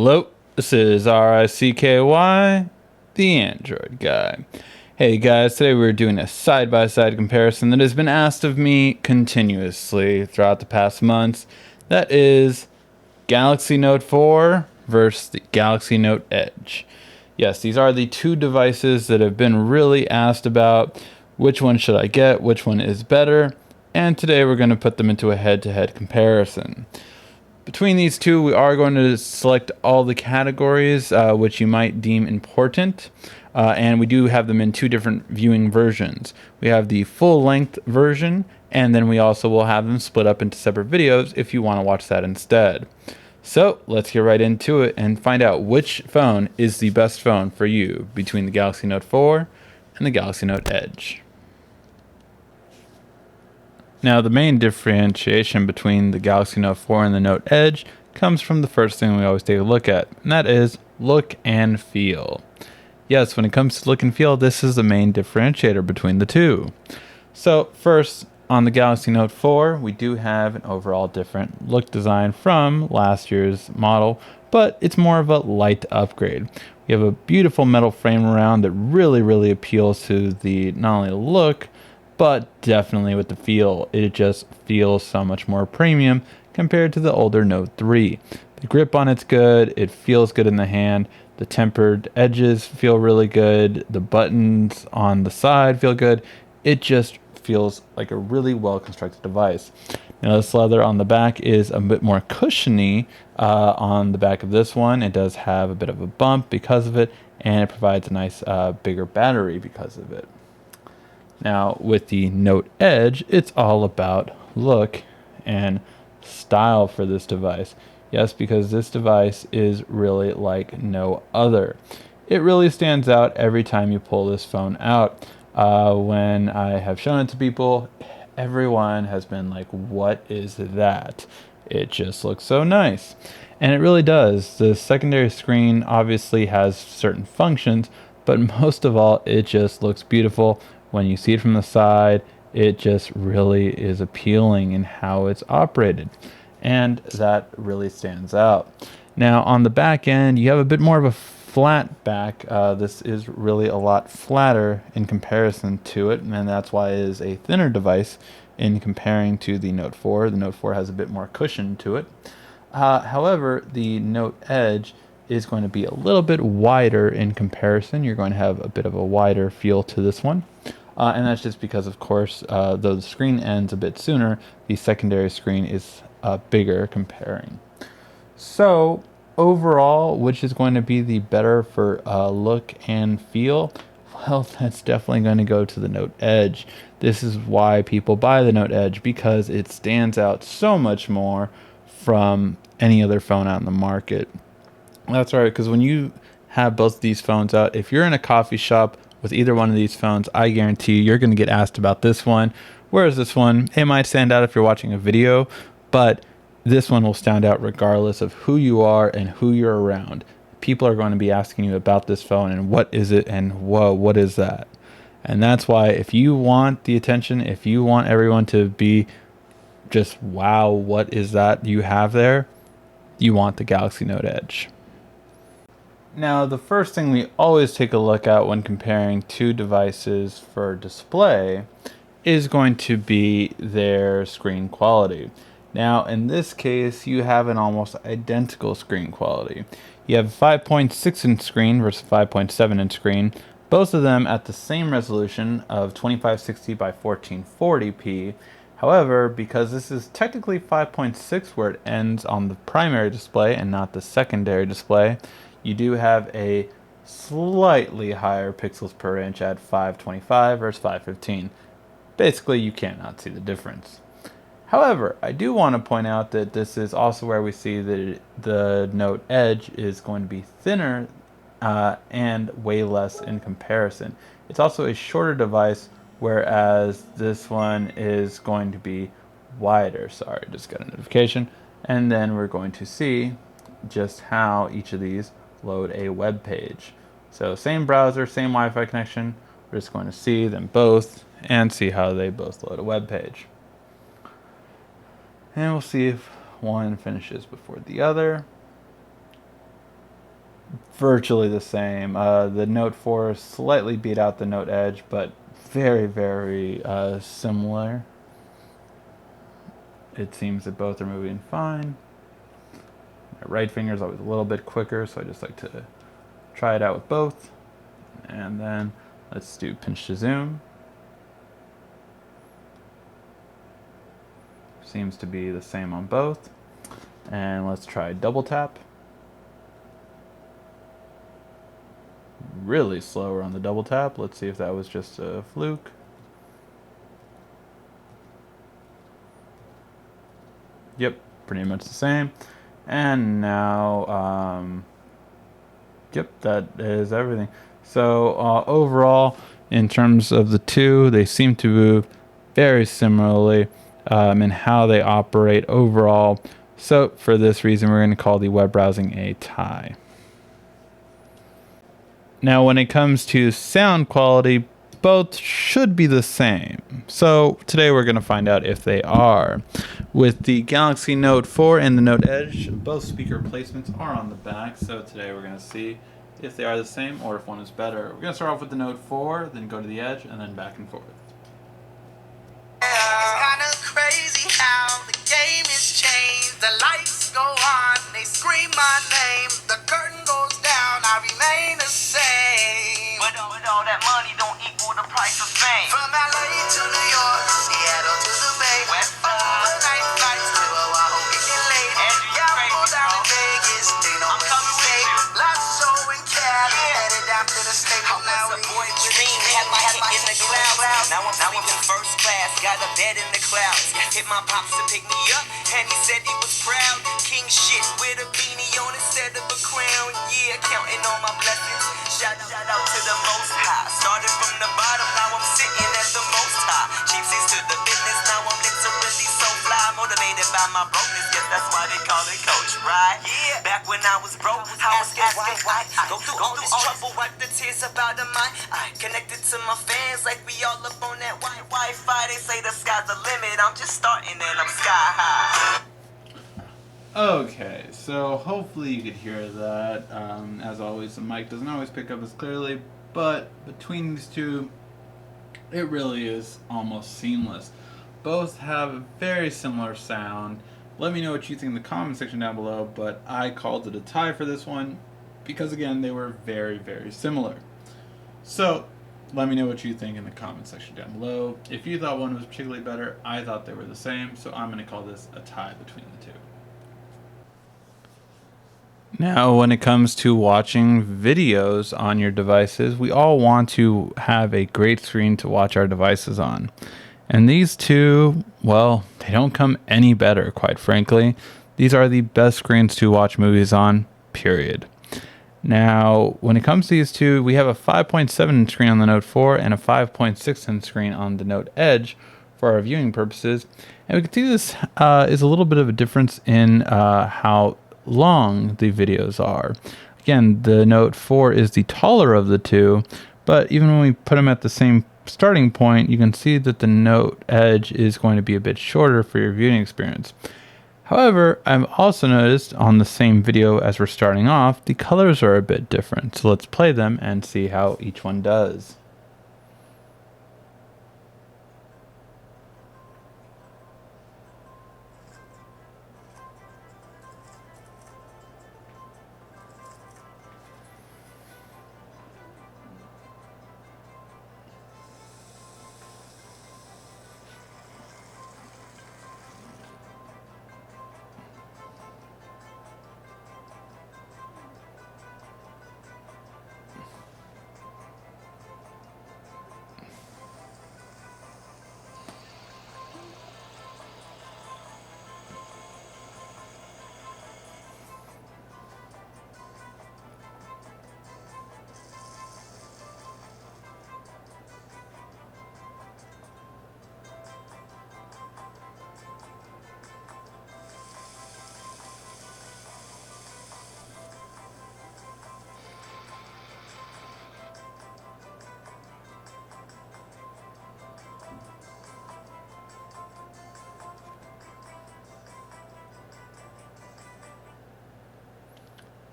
Hello, this is RICKY, the Android guy. Hey guys, today we're doing a side-by-side comparison that has been asked of me continuously throughout the past months. That is Galaxy Note 4 versus the Galaxy Note Edge. Yes, these are the two devices that have been really asked about. Which one should I get? Which one is better? And today we're going to put them into a head-to-head comparison. Between these two, we are going to select all the categories which you might deem important, and we do have them in two different viewing versions. We have the full-length version, and then we also will have them split up into separate videos if you want to watch that instead. So let's get right into it and find out which phone is the best phone for you between the Galaxy Note 4 and the Galaxy Note Edge. Now, the main differentiation between the Galaxy Note 4 and the Note Edge comes from the first thing we always take a look at, and that is look and feel. Yes, when it comes to look and feel, this is the main differentiator between the two. So first, on the Galaxy Note 4, we do have an overall different look design from last year's model, but it's more of a light upgrade. We have a beautiful metal frame around that really appeals to the not only look, but definitely with the feel. It just feels so much more premium compared to the older Note 3. The grip on it's good, it feels good in the hand, the tempered edges feel really good, the buttons on the side feel good. It just feels like a really well constructed device. Now, this leather on the back is a bit more cushiony on the back of this one. It does have a bit of a bump because of it, and it provides a nice bigger battery because of it. Now, with the Note Edge, it's all about look and style for this device. Yes, because this device is really like no other. It really stands out every time you pull this phone out. When I have shown it to people, everyone has been like, what is that? It just looks so nice. And it really does. The secondary screen obviously has certain functions, but most of all, it just looks beautiful. When you see it from the side, it just really is appealing in how it's operated. And that really stands out. Now, on the back end, you have a bit more of a flat back. This is really a lot flatter in comparison to it, and that's why it is a thinner device in comparing to the Note 4. The Note 4 has a bit more cushion to it. However, the Note Edge is going to be a little bit wider in comparison. You're going to have a bit of a wider feel to this one. And that's just because, of course, though the screen ends a bit sooner, the secondary screen is bigger comparing. So overall, which is going to be the better for look and feel? Well, that's definitely going to go to the Note Edge. This is why people buy the Note Edge, because it stands out so much more from any other phone out in the market. That's right, because when you have both of these phones out, if you're in a coffee shop with either one of these phones, I guarantee you're going to get asked about this one. Whereas this one, it might stand out if you're watching a video, but this one will stand out regardless of who you are and who you're around. People are going to be asking you about this phone and what is it and whoa, what is that? And that's why if you want the attention, if you want everyone to be just, wow, what is that you have there? You want the Galaxy Note Edge. Now, the first thing we always take a look at when comparing two devices for display is going to be their screen quality. Now, in this case, you have an almost identical screen quality. You have a 5.6-inch screen versus 5.7-inch screen, both of them at the same resolution of 2560 by 1440p. However, because this is technically 5.6 where it ends on the primary display and not the secondary display, you do have a slightly higher pixels per inch at 525 versus 515. Basically, you cannot see the difference. However, I do want to point out that this is also where we see that the Note Edge is going to be thinner and way less in comparison. It's also a shorter device, whereas this one is going to be wider. Sorry, just got a notification. And then we're going to see just how each of these load a web page. So same browser, same Wi-Fi connection. We're just going to see them both and see how they both load a web page. And we'll see if one finishes before the other. virtually the same. The Note 4 slightly beat out the Note Edge, but very, very similar. It seems that both are moving fine. My right finger is always a little bit quicker, so I just like to try it out with both. And then let's do pinch to zoom. Seems to be the same on both. And let's try double tap. Really slower on the double tap. Let's see if that was just a fluke. Yep, pretty much the same. And now, yep, that is everything. So overall, in terms of the two, they seem to move very similarly in how they operate overall. So for this reason, we're going to call the web browsing a tie. Now, when it comes to sound quality, both should be the same. So today we're going to find out if they are. With the Galaxy Note 4 and the Note Edge, both speaker placements are on the back. So today we're going to see if they are the same or if one is better. We're going to start off with the Note 4, then go to the Edge, and then back and forth. It's kind of crazy how the game is changed. The lights go on, they scream my name. The curtain goes down, I remain the same. But all that money don't equal the price of fame. From LA to New York, Seattle to the Bay, West overnight flights to Oahu, getting late. Yeah, I'm going down to Vegas, they know I'm coming safe. Last show in Cali, headed down to the state. Now we boy dream, had my head in the clouds. Now I'm sleeping first class, got a bed in the clouds. Hit my pops to pick me up, and he said he was proud. King shit with a beanie on instead of a crown. Yeah, counting all my blessings. Shout out to the most high. Started from the bottom, now I'm sitting at the most high. Chief sees to the business, now I'm literally so fly. Motivated by my brokenness, guess that's why they call it coach, right? Yeah. Back when I was broke, I was asking why. Go through all this trouble, wipe the tears up out of my eye. Connected to my fans like we all up on that Wi-Fi. They say the sky's the limit, I'm just starting and I'm sky high. Okay, so hopefully you could hear that. As always, the mic doesn't always pick up as clearly, but between these two, it really is almost seamless. Both have a very similar sound. Let me know what you think in the comment section down below, but I called it a tie for this one because, again, they were very, very similar. So let me know what you think in the comment section down below. If you thought one was particularly better, I thought they were the same, so I'm going to call this a tie between the two. Now, when it comes to watching videos on your devices, we all want to have a great screen to watch our devices on. And these two, well, they don't come any better, quite frankly. These are the best screens to watch movies on, period. Now, when it comes to these two, we have a 5.7 inch screen on the Note 4 and a 5.6 inch screen on the Note Edge for our viewing purposes. And we can see this is a little bit of a difference in how long the videos are. Again, the Note 4 is the taller of the two, but even when we put them at the same starting point, you can see that the Note Edge is going to be a bit shorter for your viewing experience. However, I've also noticed on the same video as we're starting off, the colors are a bit different. So let's play them and see how each one does.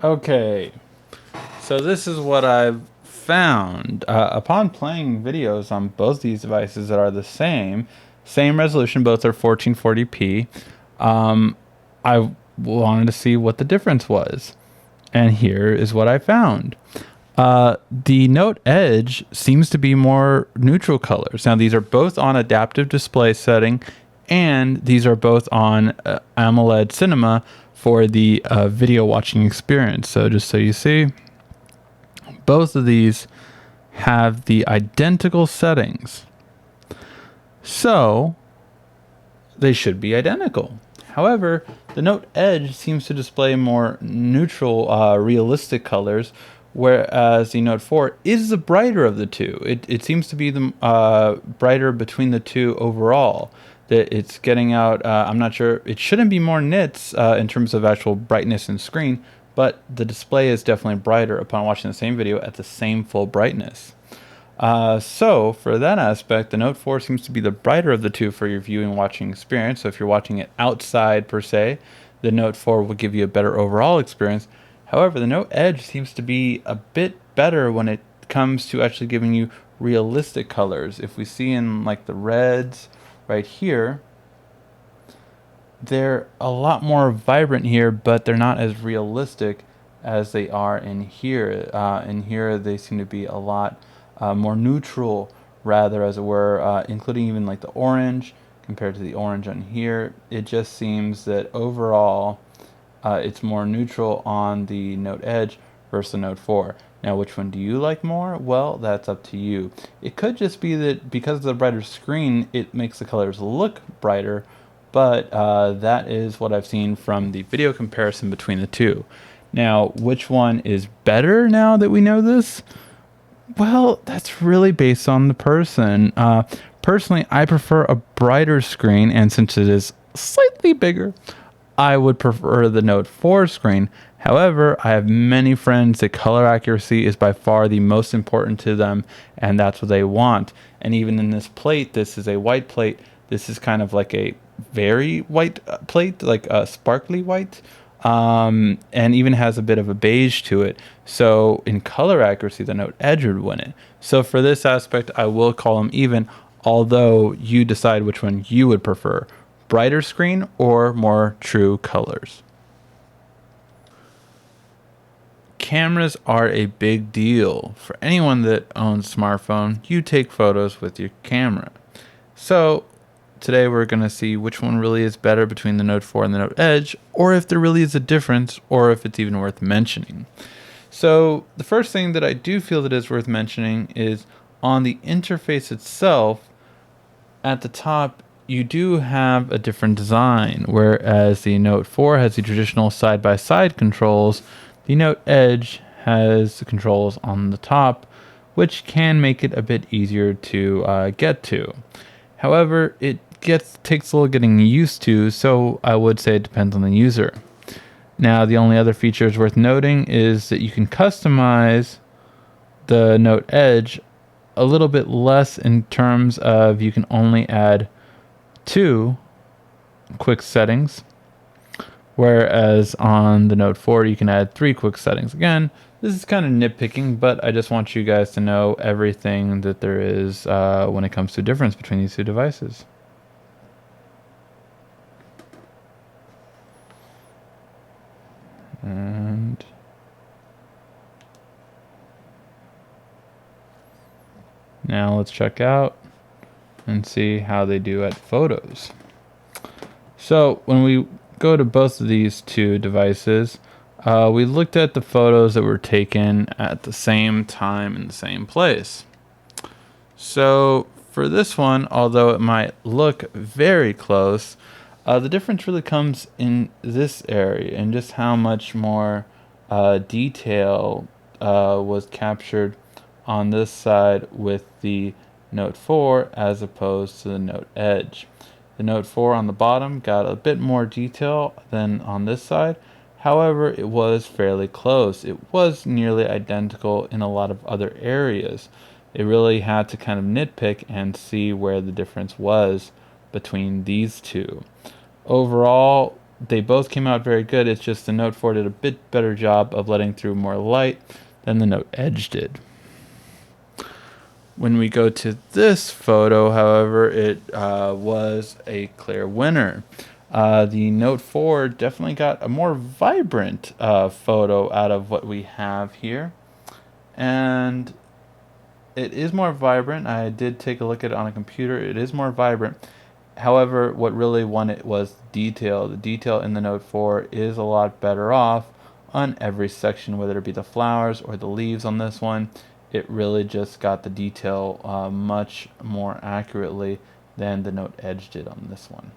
Okay, So this is what I've found. Upon playing videos on both these devices that are the same resolution, both are 1440p, I wanted to see what the difference was. And here is what I found. The Note Edge seems to be more neutral colors. Now, these are both on adaptive display setting, and these are both on AMOLED Cinema for the video watching experience. So just so you see, both of these have the identical settings. So they should be identical. However, the Note Edge seems to display more neutral, realistic colors, whereas the Note 4 is the brighter of the two. It seems to be the brighter between the two overall. That it's getting out, I'm not sure, it shouldn't be more nits in terms of actual brightness and screen, but the display is definitely brighter upon watching the same video at the same full brightness. So for that aspect, the Note 4 seems to be the brighter of the two for your viewing watching experience. So if you're watching it outside per se, the Note 4 will give you a better overall experience. However, the Note Edge seems to be a bit better when it comes to actually giving you realistic colors. If we see in like the reds right here, they're a lot more vibrant here, but they're not as realistic as they are in here. In here, they seem to be a lot more neutral, rather, as it were, including even like the orange compared to the orange on here. It just seems that overall, it's more neutral on the Note Edge versus the Note 4. Now, which one do you like more? Well, that's up to you. It could just be that because of the brighter screen, it makes the colors look brighter, but that is what I've seen from the video comparison between the two. Now, which one is better now that we know this? Well, that's really based on the person. Personally, I prefer a brighter screen, and since it is slightly bigger, I would prefer the Note 4 screen. However, I have many friends that color accuracy is by far the most important to them, and that's what they want. And even in this plate, this is a white plate. This is kind of like a very white plate, like a sparkly white, and even has a bit of a beige to it. So in color accuracy, the Note Edge would win it. So for this aspect, I will call them even, although you decide which one you would prefer, brighter screen or more true colors. Cameras are a big deal. For anyone that owns a smartphone, you take photos with your camera. So today we're going to see which one really is better between the Note 4 and the Note Edge, or if there really is a difference, or if it's even worth mentioning. So the first thing that I do feel that is worth mentioning is on the interface itself, at the top, you do have a different design, whereas the Note 4 has the traditional side-by-side controls. The Note Edge has the controls on the top, which can make it a bit easier to get to. However, it takes a little getting used to, so I would say it depends on the user. Now, the only other features worth noting is that you can customize the Note Edge a little bit less in terms of you can only add 2 quick settings, whereas on the Note 4 you can add 3 quick settings. Again, this is kind of nitpicking, but I just want you guys to know everything that there is when it comes to difference between these two devices. And now let's check out and see how they do at photos. So when we go to both of these two devices, we looked at the photos that were taken at the same time in the same place. So for this one, although it might look very close, the difference really comes in this area and just how much more detail was captured on this side with the Note 4 as opposed to the Note Edge. The Note 4 on the bottom got a bit more detail than on this side. However, it was fairly close. It was nearly identical in a lot of other areas. It really had to kind of nitpick and see where the difference was between these two. Overall, they both came out very good. It's just the Note 4 did a bit better job of letting through more light. than the Note Edge did. When we go to this photo, however, it was a clear winner. The Note 4 definitely got a more vibrant photo out of what we have here. And it is more vibrant. I did take a look at it on a computer. It is more vibrant. However, what really won it was detail. The detail in the Note 4 is a lot better off on every section, whether it be the flowers or the leaves on this one. It really just got the detail much more accurately than the Note Edge did on this one.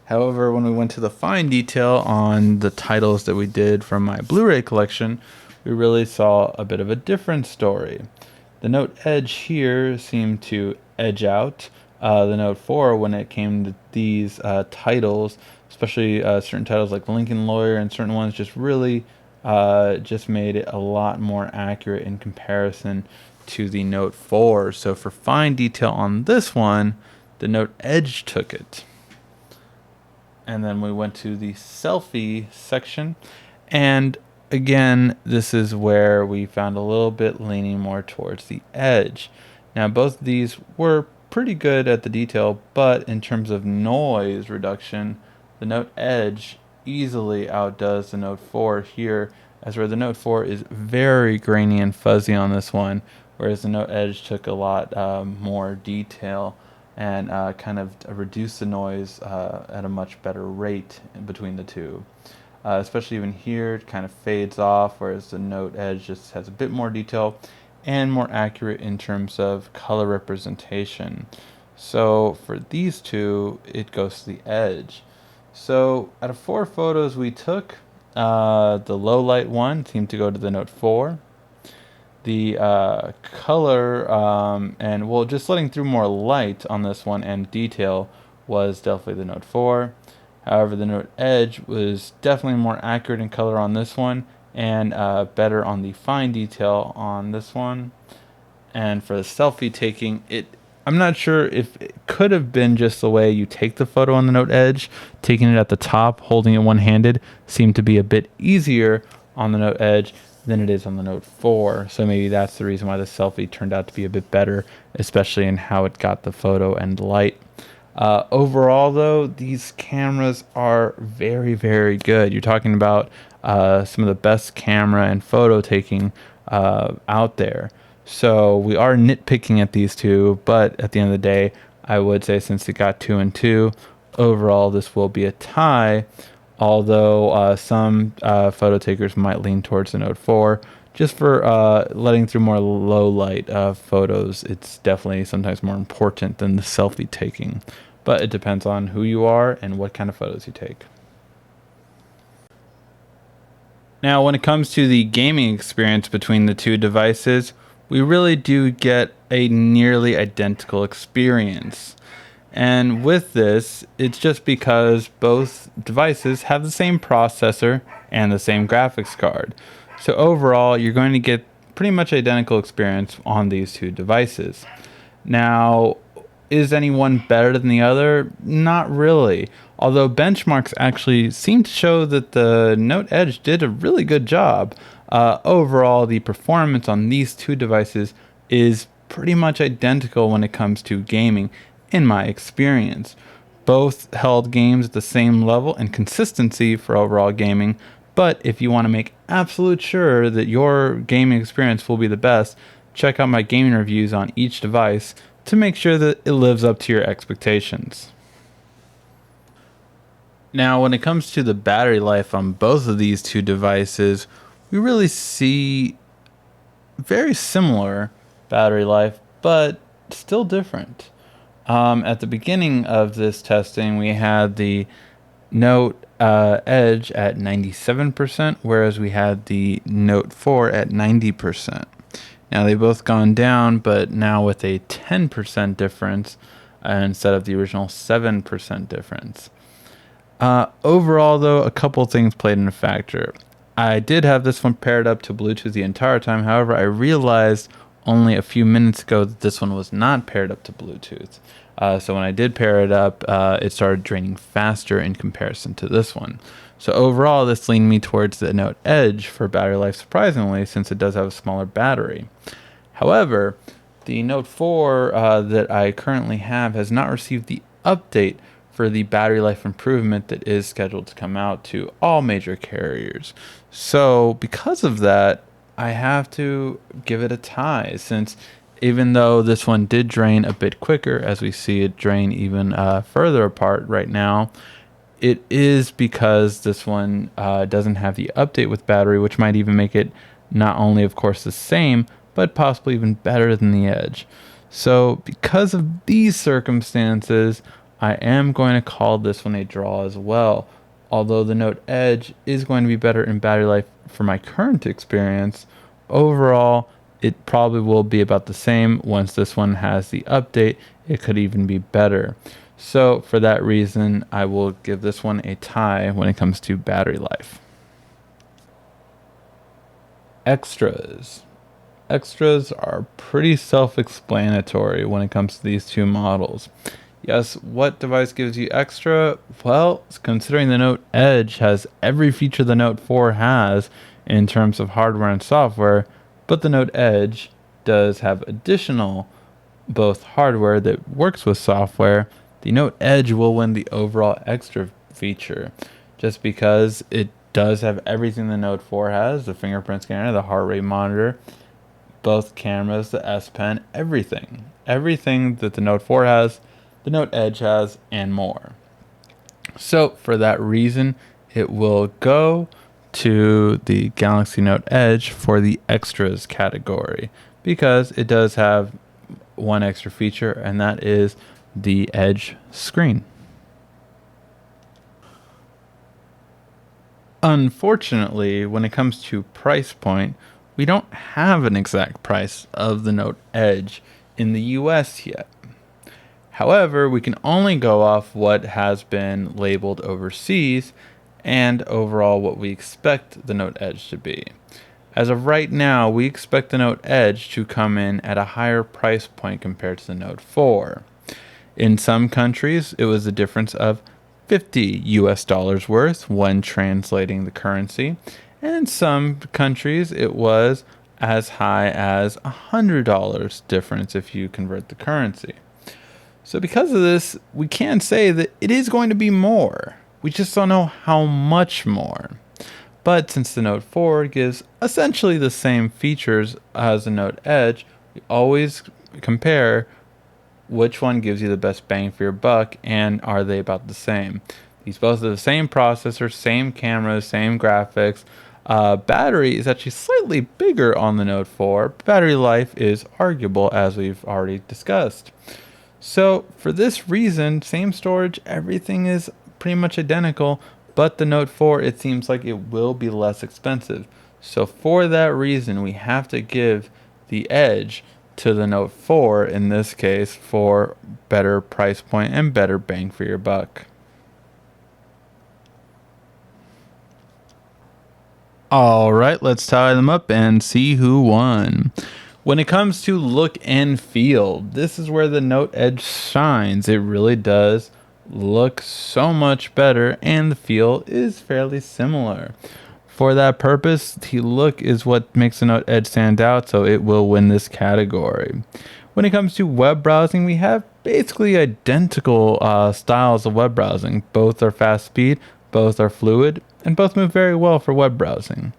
However, when we went to the fine detail on the titles that we did from my Blu-ray collection, we really saw a bit of a different story. The Note Edge here seemed to edge out the Note 4 when it came to these titles, especially certain titles like Lincoln Lawyer, and certain ones just really just made it a lot more accurate in comparison to the Note 4. So for fine detail on this one, the Note Edge took it. And then we went to the selfie section, and again, this is where we found a little bit leaning more towards the Edge. Now, both of these were pretty good at the detail, but in terms of noise reduction, the Note Edge easily outdoes the Note 4 here, as where the Note 4 is very grainy and fuzzy on this one, whereas the Note Edge took a lot more detail and kind of reduced the noise at a much better rate in between the two. Especially even here, it kind of fades off, whereas the Note Edge just has a bit more detail and more accurate in terms of color representation. So for these two, it goes to the Edge. So out of 4 photos we took, the low light one seemed to go to the Note 4. The color and well, just letting through more light on this one and detail was definitely the Note 4. However, the Note Edge was definitely more accurate in color on this one, and better on the fine detail on this one. And for the selfie taking, I'm not sure if it could have been just the way you take the photo on the Note Edge. Taking it at the top, holding it one-handed, seemed to be a bit easier on the Note Edge than it is on the Note 4. So maybe that's the reason why the selfie turned out to be a bit better, especially in how it got the photo and light. Overall, though, these cameras are very, very good. You're talking about some of the best camera and photo taking out there. So we are nitpicking at these two, but at the end of the day, I would say since it got 2 and 2, overall this will be a tie. Although some photo takers might lean towards the Note 4. Just for letting through more low light photos, it's definitely sometimes more important than the selfie taking. But it depends on who you are and what kind of photos you take. Now, when it comes to the gaming experience between the two devices, we really do get a nearly identical experience. And with this, it's just because both devices have the same processor and the same graphics card. So overall, you're going to get pretty much identical experience on these two devices. Now, is any one better than the other? Not really. Although benchmarks actually seem to show that the Note Edge did a really good job. Overall, the performance on these two devices is pretty much identical when it comes to gaming, in my experience. Both held games at the same level and consistency for overall gaming, but if you want to make absolute sure that your gaming experience will be the best, check out my gaming reviews on each device to make sure that it lives up to your expectations. Now, when it comes to the battery life on both of these two devices, we really see very similar battery life, but still different. At the beginning of this testing, we had the Note Edge at 97%, whereas we had the Note 4 at 90%. Now, they've both gone down, but now with a 10% difference instead of the original 7% difference. Overall, though, a couple things played in a factor. I did have this one paired up to Bluetooth the entire time. However, I realized only a few minutes ago that this one was not paired up to Bluetooth. So when I did pair it up, it started draining faster in comparison to this one. So overall, this leaned me towards the Note Edge for battery life, surprisingly, since it does have a smaller battery. However, the Note 4 that I currently have has not received the update for the battery life improvement that is scheduled to come out to all major carriers. So because of that, I have to give it a tie, since even though this one did drain a bit quicker, as we see it drain even further apart right now, it is because this one doesn't have the update with battery, which might even make it not only, of course, the same, but possibly even better than the Edge. So because of these circumstances, I am going to call this one a draw as well. Although the Note Edge is going to be better in battery life for my current experience, overall, it probably will be about the same. Once this one has the update, it could even be better. So for that reason, I will give this one a tie when it comes to battery life. Extras. Extras are pretty self-explanatory when it comes to these two models. Yes, what device gives you extra? Well, considering the Note Edge has every feature the Note 4 has in terms of hardware and software, but the Note Edge does have additional both hardware that works with software, the Note Edge will win the overall extra feature, just because it does have everything the Note 4 has: the fingerprint scanner, the heart rate monitor, both cameras, the S Pen, everything. Everything that the Note 4 has, the Note Edge has, and more. So for that reason, it will go to the Galaxy Note Edge for the extras category, because it does have one extra feature, and that is the Edge screen. Unfortunately, when it comes to price point, we don't have an exact price of the Note Edge in the US yet. However, we can only go off what has been labeled overseas and overall what we expect the Note Edge to be. As of right now, we expect the Note Edge to come in at a higher price point compared to the Note 4. In some countries, it was a difference of $50 worth when translating the currency, and in some countries, it was as high as $100 difference if you convert the currency. So because of this, we can say that it is going to be more. We just don't know how much more. But since the Note 4 gives essentially the same features as the Note Edge, we always compare which one gives you the best bang for your buck, and are they about the same. These both have the same processor, same cameras, same graphics. Battery is actually slightly bigger on the Note 4. Battery life is arguable, as we've already discussed. So for this reason, same storage, everything is pretty much identical, but the Note 4, it seems like it will be less expensive. So for that reason, we have to give the Edge to the Note 4 in this case for better price point and better bang for your buck. All right, let's tie them up and see who won. When it comes to look and feel, this is where the Note Edge shines. It really does look so much better, and the feel is fairly similar. For that purpose, the look is what makes the Note Edge stand out, so it will win this category. When it comes to web browsing, we have basically identical styles of web browsing. Both are fast speed, both are fluid, and both move very well for web browsing.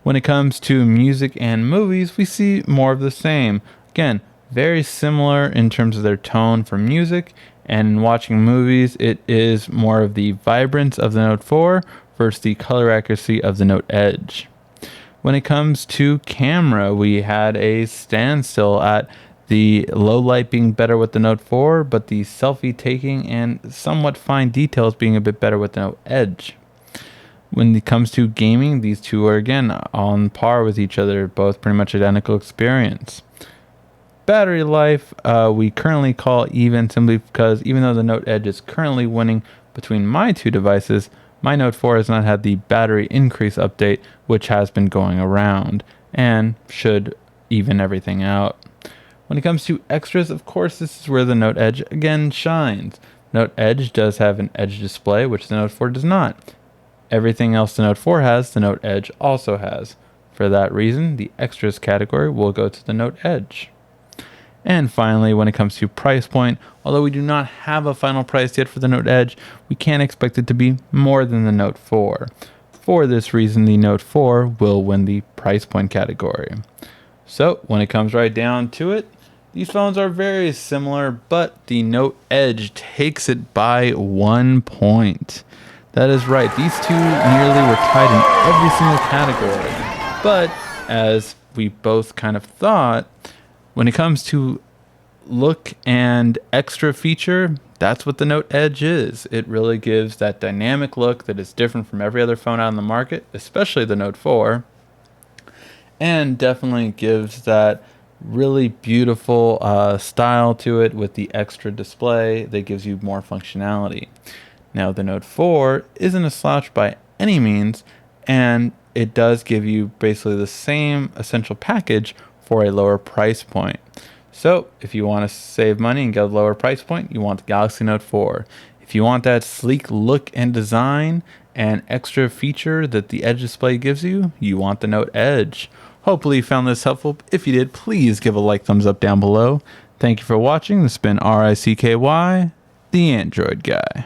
When it comes to music and movies, we see more of the same. Again, very similar in terms of their tone for music, and in watching movies, it is more of the vibrance of the Note 4 versus the color accuracy of the Note Edge. When it comes to camera, we had a standstill at the low light being better with the Note 4, but the selfie taking and somewhat fine details being a bit better with the Note Edge. When it comes to gaming, these two are again on par with each other, both pretty much identical experience. Battery life, we currently call even, simply because even though the Note Edge is currently winning between my two devices, my Note 4 has not had the battery increase update, which has been going around and should even everything out. When it comes to extras, of course, this is where the Note Edge again shines. Note Edge does have an Edge display, which the Note 4 does not. Everything else the Note 4 has, the Note Edge also has. For that reason, the extras category will go to the Note Edge. And finally, when it comes to price point, although we do not have a final price yet for the Note Edge, we can expect it to be more than the Note 4. For this reason, the Note 4 will win the price point category. So, when it comes right down to it, these phones are very similar, but the Note Edge takes it by 1 point. That is right, these two nearly were tied in every single category. But, as we both kind of thought, when it comes to look and extra feature, that's what the Note Edge is. It really gives that dynamic look that is different from every other phone out on the market, especially the Note 4, and definitely gives that really beautiful style to it with the extra display that gives you more functionality. Now, the Note 4 isn't a slouch by any means, and it does give you basically the same essential package for a lower price point. So, if you want to save money and get a lower price point, you want the Galaxy Note 4. If you want that sleek look and design and extra feature that the Edge display gives you, you want the Note Edge. Hopefully you found this helpful. If you did, please give a like, thumbs up down below. Thank you for watching. This has been RICKY, the Android Guy.